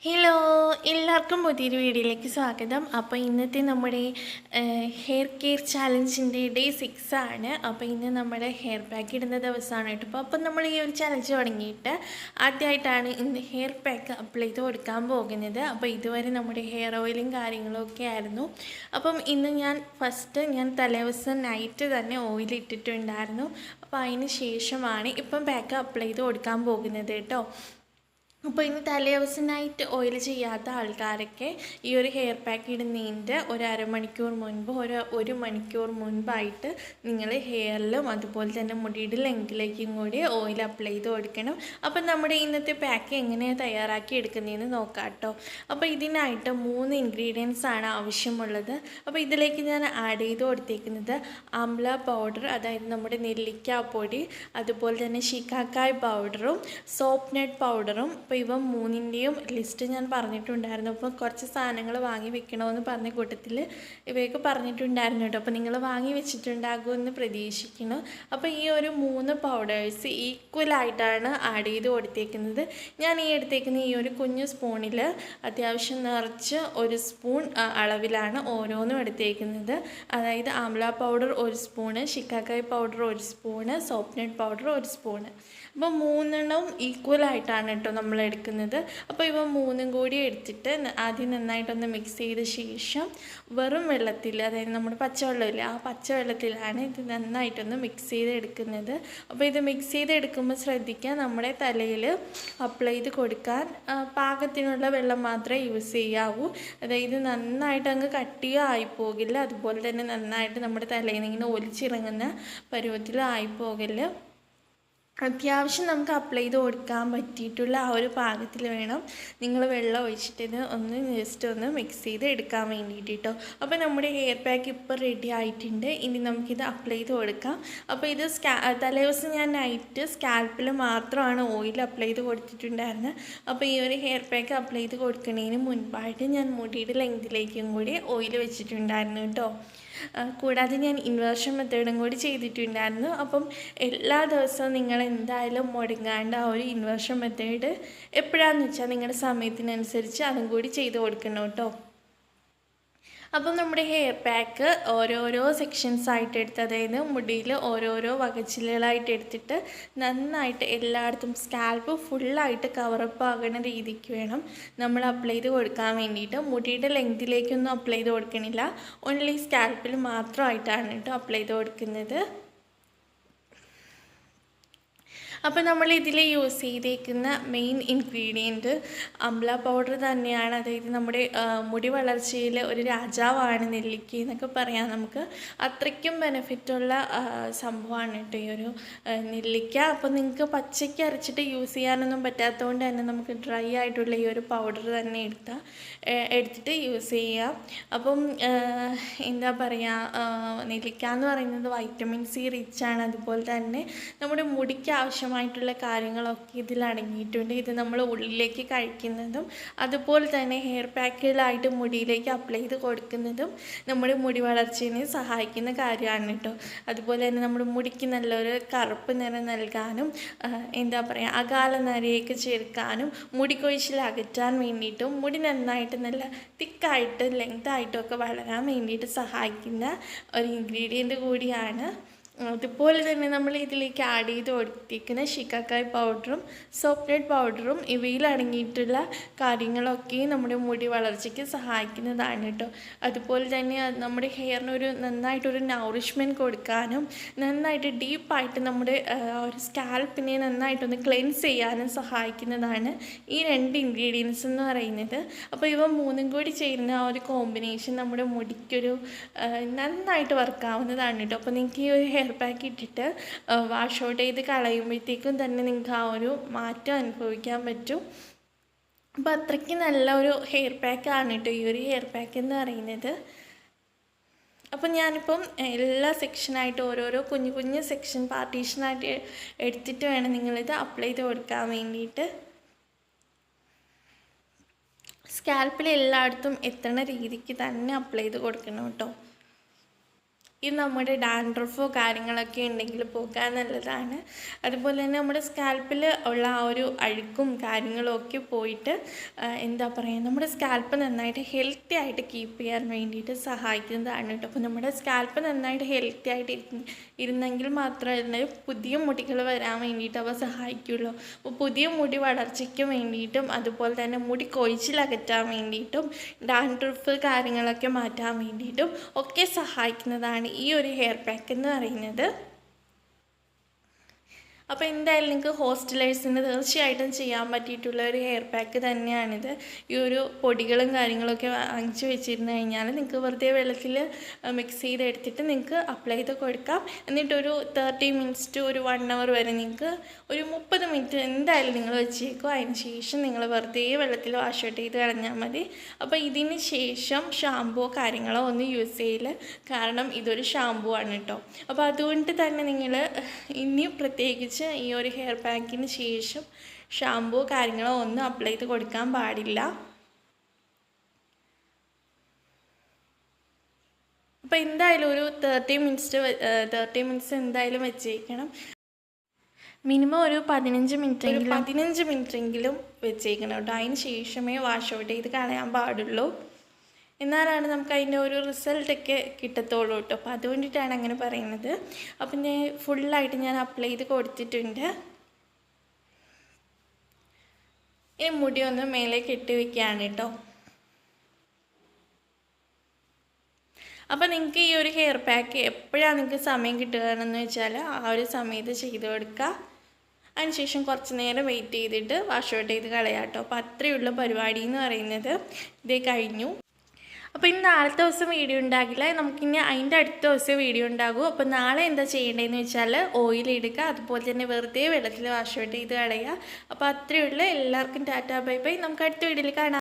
Hello, എല്ലാവർക്കും പുതിയൊരു വീഡിയോയിലേക്ക് സ്വാഗതം. അപ്പോൾ ഇന്നത്തെ നമ്മുടെ ഹെയർ കെയർ ചാലഞ്ചിൻ്റെ ഡേ 6 ആണ്. അപ്പോൾ ഇന്ന് നമ്മുടെ ഹെയർ പാക്ക് ഇടുന്ന ദിവസമാണ് കേട്ടോ. അപ്പം നമ്മൾ ഈ ഒരു ചാലഞ്ച് തുടങ്ങിയിട്ട് ആദ്യമായിട്ടാണ് ഇന്ന് ഹെയർ പാക്ക് അപ്ലൈ ചെയ്ത് കൊടുക്കാൻ പോകുന്നത്. അപ്പോൾ ഇതുവരെ നമ്മുടെ ഹെയർ ഓയിലും കാര്യങ്ങളും ഒക്കെ ആയിരുന്നു. അപ്പം ഇന്ന് ഞാൻ തലേദിവസം നൈറ്റ് തന്നെ ഓയിൽ ഇട്ടിട്ടുണ്ടായിരുന്നു. അപ്പോൾ അതിന് ശേഷമാണ് ഇപ്പം പാക്ക് അപ്ലൈ ചെയ്ത് കൊടുക്കാൻ പോകുന്നത് കേട്ടോ. അപ്പോൾ ഇനി തലേദിവസം നൈറ്റ് ഓയിൽ ചെയ്യാത്ത ആൾക്കാരൊക്കെ ഈ ഒരു ഹെയർ പാക്ക് ഇടുന്നതിൻ്റെ ഒരു അരമണിക്കൂർ മുൻപ് ഒരു മണിക്കൂർ മുൻപായിട്ട് നിങ്ങൾ ഹെയറിലും അതുപോലെ തന്നെ മുടിയുടെ ലെങ്തിലേക്കും കൂടി ഓയിൽ അപ്ലൈ ചെയ്ത് കൊടുക്കണം. അപ്പം നമ്മുടെ ഇന്നത്തെ പാക്ക് എങ്ങനെയാണ് തയ്യാറാക്കി എടുക്കുന്നതെന്ന് നോക്കാം കേട്ടോ. അപ്പോൾ ഇതിനായിട്ട് 3 ഇൻഗ്രീഡിയൻസ് ആണ് ആവശ്യമുള്ളത്. അപ്പോൾ ഇതിലേക്ക് ഞാൻ ആഡ് ചെയ്ത് കൊടുത്തേക്കുന്നത് ആംല പൗഡർ, അതായത് നമ്മുടെ നെല്ലിക്കാപ്പൊടി, അതുപോലെ തന്നെ ശിക്കാക്കായ് പൗഡറും സോപ്പ് നട്ട് പൗഡറും. അപ്പോൾ ഇവ 3ൻ്റെയും ലിസ്റ്റ് ഞാൻ പറഞ്ഞിട്ടുണ്ടായിരുന്നു. അപ്പോൾ കുറച്ച് സാധനങ്ങൾ വാങ്ങി വെക്കണമെന്ന് പറഞ്ഞ കൂട്ടത്തിൽ ഇവയൊക്കെ പറഞ്ഞിട്ടുണ്ടായിരുന്നു കേട്ടോ. അപ്പോൾ നിങ്ങൾ വാങ്ങി വെച്ചിട്ടുണ്ടാകുമെന്ന് പ്രതീക്ഷിക്കുന്നു. അപ്പോൾ ഈ ഒരു 3 പൗഡേഴ്സ് ഈക്വലായിട്ടാണ് ആഡ് ചെയ്ത് കൊടുത്തേക്കുന്നത്. ഞാൻ എടുത്തേക്കുന്ന ഈ ഒരു കുഞ്ഞു സ്പൂണിൽ അത്യാവശ്യം നിറച്ച് 1 സ്പൂൺ അളവിലാണ് ഓരോന്നും എടുത്തേക്കുന്നത്. അതായത് amla powder 1 spoon, shikakai powder 1 spoon, soap nut powder 1 spoon. അപ്പോൾ 3 ഈക്വലായിട്ടാണ് കേട്ടോ നമ്മൾ എടുക്കുന്നത്. അപ്പോൾ ഇവ 3 കൂടി എടുത്തിട്ട് ആദ്യം നന്നായിട്ടൊന്ന് മിക്സ് ചെയ്ത ശേഷം വെറും വെള്ളത്തിൽ, അതായത് നമ്മുടെ പച്ചവെള്ളമില്ല, ആ പച്ചവെള്ളത്തിലാണ് ഇത് നന്നായിട്ടൊന്ന് മിക്സ് ചെയ്ത് എടുക്കുന്നത്. അപ്പോൾ ഇത് മിക്സ് ചെയ്ത് എടുക്കുമ്പോൾ ശ്രദ്ധിക്കുക, നമ്മുടെ തലയിൽ അപ്ലൈ ചെയ്ത് കൊടുക്കാൻ പാകത്തിനുള്ള വെള്ളം മാത്രമേ യൂസ് ചെയ്യാവൂ. അതായത് നന്നായിട്ട് അങ്ങ് കട്ടിയോ ആയിപ്പോകില്ല, അതുപോലെ തന്നെ നന്നായിട്ട് നമ്മുടെ തലയിൽ നിന്ന് ഇങ്ങനെ ഒലിച്ചിറങ്ങുന്ന പരുവത്തിലും ആയിപ്പോകില്ല. അത്യാവശ്യം നമുക്ക് അപ്ലൈ ചെയ്ത് കൊടുക്കാൻ പറ്റിയിട്ടുള്ള ആ ഒരു പാകത്തിൽ വേണം നിങ്ങൾ വെള്ളം ഒഴിച്ചിട്ട് ഇത് ജസ്റ്റ് ഒന്ന് മിക്സ് ചെയ്ത് എടുക്കാൻ വേണ്ടിയിട്ട് കേട്ടോ. അപ്പോൾ നമ്മുടെ ഹെയർ പാക്ക് ഇപ്പോൾ റെഡി ആയിട്ടുണ്ട്. ഇനി നമുക്കിത് അപ്ലൈ ചെയ്ത് കൊടുക്കാം. അപ്പോൾ ഇത് തലേദിവസം ഞാൻ നൈറ്റ് സ്കാൽപ്പിൽ മാത്രമാണ് ഓയിൽ അപ്ലൈ ചെയ്ത് കൊടുത്തിട്ടുണ്ടായിരുന്നത്. അപ്പോൾ ഈ ഒരു ഹെയർ പാക്ക് അപ്ലൈ ചെയ്ത് കൊടുക്കുന്നതിന് മുൻപായിട്ട് ഞാൻ മുടിയുടെ ലെങ്തിലേക്കും കൂടി ഓയിൽ വെച്ചിട്ടുണ്ടായിരുന്നു കേട്ടോ. കൂടാതെ ഞാൻ ഇൻവേർഷൻ മെത്തേഡും കൂടി ചെയ്തിട്ടുണ്ടായിരുന്നു. അപ്പം എല്ലാ ദിവസവും നിങ്ങൾ എന്തായാലും മുടങ്ങാണ്ട് ആ ഒരു ഇൻവേർഷൻ മെത്തേഡ് എപ്പോഴാണെന്ന് വെച്ചാൽ നിങ്ങളുടെ സമയത്തിനനുസരിച്ച് അതും കൂടി ചെയ്ത് കൊടുക്കണം കേട്ടോ. അപ്പം നമ്മുടെ ഹെയർ പാക്ക് ഓരോരോ സെക്ഷൻസ് ആയിട്ട് എടുത്ത്, അതായത് മുടിയിൽ ഓരോരോ വകച്ചിലുകളായിട്ട് എടുത്തിട്ട് നന്നായിട്ട് എല്ലായിടത്തും സ്കാൽപ്പ് ഫുള്ളായിട്ട് കവറപ്പ് ആകുന്ന രീതിക്ക് വേണം നമ്മൾ അപ്ലൈ ചെയ്ത് കൊടുക്കാൻ വേണ്ടിയിട്ട്. മുടിയുടെ ലെങ്തിലേക്കൊന്നും അപ്ലൈ ചെയ്ത് കൊടുക്കണില്ല, ഓൺലി സ്കാൽപ്പിൽ മാത്രമായിട്ടാണ് കേട്ടോ അപ്ലൈ ചെയ്ത് കൊടുക്കുന്നത്. അപ്പോൾ നമ്മൾ ഇതിൽ യൂസ് ചെയ്തേക്കുന്ന മെയിൻ ഇൻഗ്രീഡിയൻറ്റ് അംല പൗഡർ തന്നെയാണ്. അതായത് നമ്മുടെ മുടി വളർച്ചയിൽ ഒരു രാജാവാണ് നെല്ലിക്ക എന്നൊക്കെ പറയാം നമുക്ക്. അത്രയ്ക്കും ബെനിഫിറ്റുള്ള സംഭവമാണ് കേട്ടോ ഈ ഒരു നെല്ലിക്ക. അപ്പോൾ നിങ്ങൾക്ക് പച്ചയ്ക്ക് അരച്ചിട്ട് യൂസ് ചെയ്യാനൊന്നും പറ്റാത്തതുകൊണ്ട് തന്നെ നമുക്ക് ഡ്രൈ ആയിട്ടുള്ള ഈ ഒരു പൗഡർ തന്നെ എടുത്തിട്ട് യൂസ് ചെയ്യാം. അപ്പം എന്താ പറയുക, നെല്ലിക്ക എന്ന് പറയുന്നത് വൈറ്റമിൻ സി റിച്ചാണ്. അതുപോലെ തന്നെ നമ്മുടെ മുടിക്ക് ആവശ്യമായിട്ടുള്ള കാര്യങ്ങളൊക്കെ ഇതിൽ അടങ്ങിയിട്ടുണ്ട്. ഇത് നമ്മൾ ഉള്ളിലേക്ക് കഴിക്കുന്നതും അതുപോലെ തന്നെ ഹെയർ പാക്കുകളായിട്ട് മുടിയിലേക്ക് അപ്ലൈ ചെയ്ത് കൊടുക്കുന്നതും നമ്മുടെ മുടി വളർച്ചയെ സഹായിക്കുന്ന കാര്യമാണ് കേട്ടോ. അതുപോലെ തന്നെ നമ്മുടെ മുടിക്ക് നല്ലൊരു കറുപ്പ് നിറം നൽകാനും എന്താ പറയുക, അകാല നരയൊക്കെ ചേർക്കാനും മുടി കൊഴിച്ചിൽ അകറ്റാൻ വേണ്ടിയിട്ടും മുടി നന്നായിട്ട് നല്ല തിക്കായിട്ട് ലെങ്തായിട്ടും ഒക്കെ വളരാൻ വേണ്ടിയിട്ട് സഹായിക്കുന്ന ഒരു ഇൻഗ്രീഡിയൻറ്റ് കൂടിയാണ്. അതുപോലെ തന്നെ നമ്മൾ ഇതിലേക്ക് ആഡ് ചെയ്ത് കൊടുത്തിരിക്കുന്ന ശിക്കാക്കായ് പൗഡറും സോപ്പ് നട്ട് പൗഡറും ഇവയിൽ അടങ്ങിയിട്ടുള്ള കാര്യങ്ങളൊക്കെ നമ്മുടെ മുടി വളർച്ചയ്ക്ക് സഹായിക്കുന്നതാണ് കേട്ടോ. അതുപോലെ തന്നെ നമ്മുടെ ഹെയറിനൊരു നന്നായിട്ടൊരു നൗറിഷ്മെൻറ്റ് കൊടുക്കാനും നന്നായിട്ട് ഡീപ്പായിട്ട് നമ്മുടെ ഒരു സ്കാൽപ്പിനെ നന്നായിട്ടൊന്ന് ക്ലെൻസ് ചെയ്യാനും സഹായിക്കുന്നതാണ് ഈ 2 ഇൻഗ്രീഡിയൻസ് എന്ന് പറയുന്നത്. അപ്പോൾ ഇവ 3 കൂടി ചേരുന്ന ആ ഒരു കോമ്പിനേഷൻ നമ്മുടെ മുടിക്കൊരു നന്നായിട്ട് വർക്കാവുന്നതാണ് കേട്ടോ. അപ്പോൾ നിങ്ങൾക്ക് ഈ ഒരു ഹെയർ പാക്ക് ഇട്ടിട്ട് വാഷ് ഔട്ട് ചെയ്ത് കളയുമ്പോഴത്തേക്കും തന്നെ നിങ്ങൾക്ക് ആ ഒരു മാറ്റം അനുഭവിക്കാൻ പറ്റും. അപ്പോൾ അത്രയ്ക്ക് നല്ല ഒരു ഹെയർ പാക്കാണ് കേട്ടോ ഈ ഒരു ഹെയർ പാക്ക് എന്ന് പറയുന്നത്. അപ്പം ഞാനിപ്പം എല്ലാ സെക്ഷനായിട്ട് ഓരോരോ കുഞ്ഞു കുഞ്ഞു സെക്ഷൻ പാർട്ടീഷനായിട്ട് എടുത്തിട്ട് വേണം നിങ്ങളിത് അപ്ലൈ ചെയ്ത് കൊടുക്കാൻ വേണ്ടിയിട്ട്. സ്കാൽപ്പിൽ എല്ലായിടത്തും എത്തുന്ന രീതിക്ക് തന്നെ അപ്ലൈ ചെയ്ത് കൊടുക്കണം കേട്ടോ. ഇത് നമ്മുടെ ഡാൻഡ്രഫോ കാര്യങ്ങളൊക്കെ ഉണ്ടെങ്കിൽ പോകാൻ നല്ലതാണ്. അതുപോലെ തന്നെ നമ്മുടെ സ്കാൽപ്പിൽ ഉള്ള ആ ഒരു അഴുക്കും കാര്യങ്ങളും ഒക്കെ പോയിട്ട് എന്താ പറയുക, നമ്മുടെ സ്കാൽപ്പ് നന്നായിട്ട് ഹെൽത്തി ആയിട്ട് കീപ്പ് ചെയ്യാൻ വേണ്ടിയിട്ട് സഹായിക്കുന്നതാണ് കേട്ടോ. അപ്പോൾ നമ്മുടെ സ്കാൽപ്പ് നന്നായിട്ട് ഹെൽത്തി ആയിട്ട് ഇരുന്നെങ്കിൽ മാത്രമേ പുതിയ മുടികൾ വരാൻ വേണ്ടിയിട്ട് അവ സഹായിക്കുള്ളൂ. അപ്പോൾ പുതിയ മുടി വളർച്ചയ്ക്ക് വേണ്ടിയിട്ടും അതുപോലെ തന്നെ മുടി കൊഴിച്ചിലകറ്റാൻ വേണ്ടിയിട്ടും ഡാൻഡ്രഫ് കാര്യങ്ങളൊക്കെ മാറ്റാൻ വേണ്ടിയിട്ടും ഒക്കെ സഹായിക്കുന്നതാണ് ഈ ഒരു ഹെയർ പാക്ക് എന്ന് പറയുന്നത്. അപ്പോൾ എന്തായാലും നിങ്ങൾക്ക് ഹോസ്റ്റലേഴ്സിന് തീർച്ചയായിട്ടും ചെയ്യാൻ പറ്റിയിട്ടുള്ള ഒരു ഹെയർ പാക്ക് തന്നെയാണിത്. ഈ ഒരു പൊടികളും കാര്യങ്ങളൊക്കെ വാങ്ങിച്ച് വെച്ചിരുന്നു കഴിഞ്ഞാൽ നിങ്ങൾക്ക് വെറുതെ വെള്ളത്തിൽ മിക്സ് ചെയ്തെടുത്തിട്ട് നിങ്ങൾക്ക് അപ്ലൈ ചെയ്ത് കൊടുക്കാം. എന്നിട്ടൊരു 30 മിനിറ്റ്സ് ടു ഒരു 1 അവർ വരെ നിങ്ങൾക്ക് ഒരു 30 മിനിറ്റ് എന്തായാലും നിങ്ങൾ വെച്ചേക്കും. അതിന് ശേഷം നിങ്ങൾ വെറുതെ വെള്ളത്തിൽ വാഷ് ഔട്ട് ചെയ്ത് കളഞ്ഞാൽ മതി. അപ്പോൾ ഇതിന് ശേഷം ഷാമ്പോ കാര്യങ്ങളോ ഒന്നും യൂസ് ചെയ്യില്ല, കാരണം ഇതൊരു ഷാമ്പൂ ആണ് കേട്ടോ. അപ്പോൾ അതുകൊണ്ട് തന്നെ നിങ്ങൾ ഇനി പ്രത്യേകിച്ച് ഈ ഒരു ഹെയർ പാക്കിന് ശേഷം ഷാമ്പൂ കാര്യങ്ങളോ ഒന്നും അപ്ലൈ ചെയ്ത് കൊടുക്കാൻ പാടില്ല. അപ്പോൾ എന്തായാലും ഒരു 30 മിനിറ്റ്സ് എന്തായാലും വെച്ചേക്കണം. മിനിമം ഒരു 15 മിനിറ്റെങ്കിലും വെച്ചേക്കണം കേട്ടോ. അതിന് ശേഷമേ വാഷ് ഔട്ട് ചെയ്ത് കളയാൻ പാടുള്ളൂ. എന്നാലാണ് നമുക്ക് അതിൻ്റെ ഒരു റിസൾട്ടൊക്കെ കിട്ടത്തുള്ളൂ കേട്ടോ. അപ്പോൾ അതുകൊണ്ടിട്ടാണ് അങ്ങനെ പറയുന്നത്. അപ്പം ഞാൻ ഫുള്ളായിട്ട് ഞാൻ അപ്ലൈ ചെയ്ത് കൊടുത്തിട്ടുണ്ട്. ഈ മുടി ഒന്ന് മേലെ കെട്ടി വയ്ക്കുകയാണ് കേട്ടോ. അപ്പോൾ നിങ്ങൾക്ക് ഈ ഒരു ഹെയർ പാക്ക് എപ്പോഴാണ് നിങ്ങൾക്ക് സമയം കിട്ടുകയെന്ന് വെച്ചാൽ ആ ഒരു സമയത്ത് ചെയ്ത് കൊടുക്കുക. അതിനുശേഷം കുറച്ച് നേരം വെയിറ്റ് ചെയ്തിട്ട് വാഷ് ഔട്ട് ചെയ്ത് കളയാം കേട്ടോ. അപ്പോൾ അത്രയുള്ള പരിപാടി എന്ന് പറയുന്നത് ഇതേ കഴിഞ്ഞു. അപ്പോൾ ഇന്ന് നാളത്തെ ദിവസം വീഡിയോ ഉണ്ടാകില്ല, നമുക്കിനി അതിൻ്റെ അടുത്ത ദിവസം വീഡിയോ ഉണ്ടാകും. അപ്പോൾ നാളെ എന്താ ചെയ്യേണ്ടതെന്ന് വെച്ചാൽ ഓയിൽ എടുക്കുക, അതുപോലെ തന്നെ വെറുതെ വെള്ളത്തിൽ വാഷ് ഔട്ട് ചെയ്ത് കളയുക. അപ്പോൾ അത്രയുള്ള എല്ലാവർക്കും ടാറ്റാ ബൈ ബൈ. നമുക്ക് അടുത്ത വീഡിയോയിൽ കാണാം.